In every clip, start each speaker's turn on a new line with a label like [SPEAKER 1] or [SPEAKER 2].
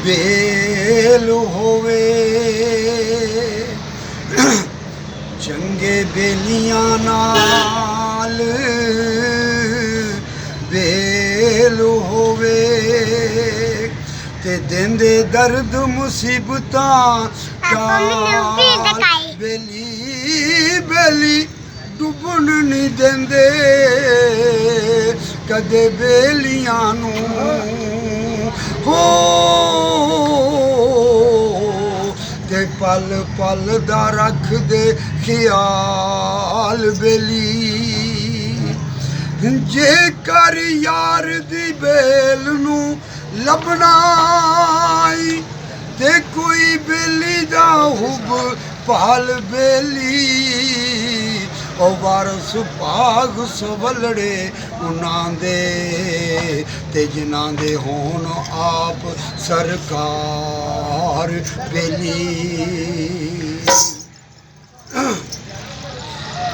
[SPEAKER 1] bell होवे चंगे बेलियां नाल bell होवे ते देंदे दर्द मुसीबतां बेली बेली डुबन नहीं देंदे कदे बेलियां नूं हो ते पल पल दा रख दे ख्याल बेली जेकर यार दी बेल नूं लभना ते कोई बेली दा हुब पाल बेली ओ वारस भाग सवलड़े उन्हां दे ते जिन्हां दे होण आप सरकार बेली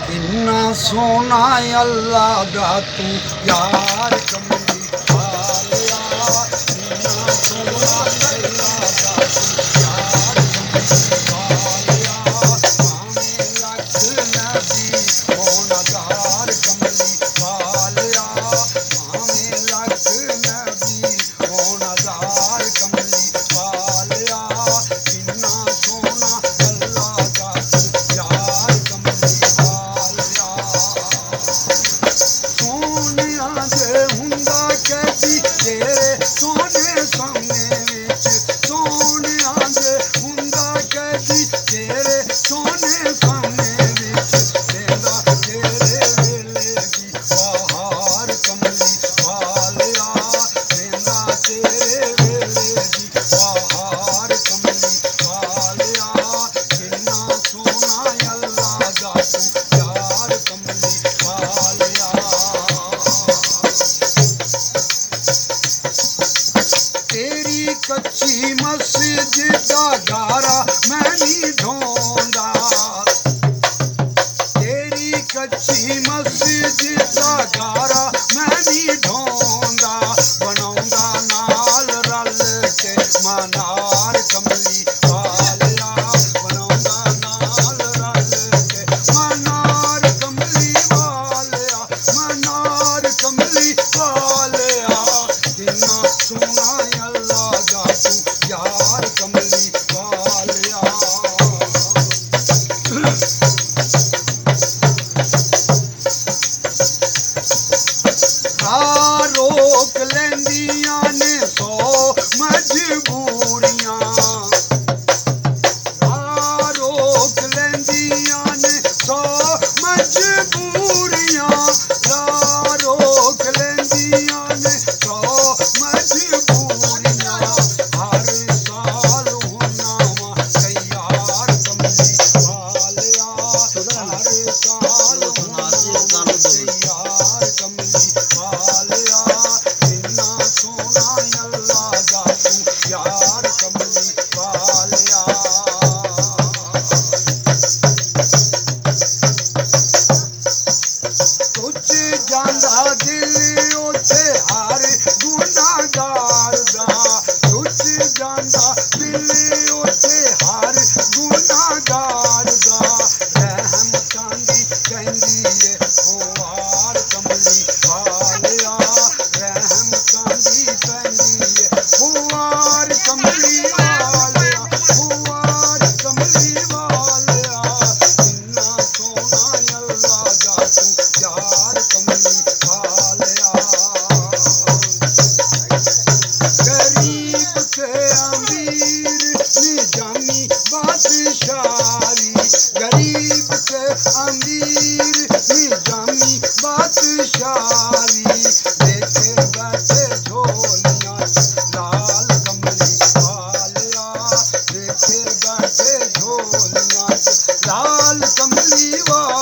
[SPEAKER 1] किन्ना सोना अल्लाह दा तू यार कमली वालिया किन्ना सोना अल्लाह दा तू यार कमली वालिया भावें लख नबी होण जार कमली वालिया भावें लख नबी होण जार कमली वालिया किन्ना सोना अल्लाह दा तू यार कमली सोनिया जे हुंदा कैदी तेरे सोने सामने विच सोनिया जे हुंदा कैदी तेरे सोने सामने विच देंदा तेरे वेले दी बहार कमली वालिया देंदा तेरे वेले दी बहार कमली वालिया किन्ना सोना अल्लाह दा तू यार कमली वालिया तेरी कच्ची मस्जिद दा गारा मैं नहीं ढोंदा तेरी कच्ची मस्जिद दा गारा मैं नहीं ढोंदा बनाऊंगा नाल रल के मनार कमली वालिया बनाऊंगा नाल रल के मनार कमली वालिया मनार कमली वालिया किन्ना सोना अल्लाह दा तू यार कमली वालिया रोक लेंदियां ने सौ मजबूरियां रोक लेंदियां ने सौ मजबूरियां रोक लेंदियां ने सौ मजबूरियां हर साल होना वा तैयार कमली वालिया हर साल होना वा तैयार कमली वालिया किन्ना सोना अल्लाह दा तू यार कमली वालिया तुझ जांदा दिल ओथे हर गुनाहगार दा तुझ जांदा दिल ओथे हर गुनाहगार दा रहम चांदी कहंदी ए होवार कमली वालिया रहम चांदी कहंदी ए होवार कमली वालिया होवार कमली वालिया किन्ना सोना अल्लाह दा तू यार कमली वालिया गरीब से अमीर निजामी बादशाही गरीब से अमीर निजामी बादशाही देखे बैठे झोलियां लाल कमली वालिया देखे बैठे झोलियां लाल कमली वालिया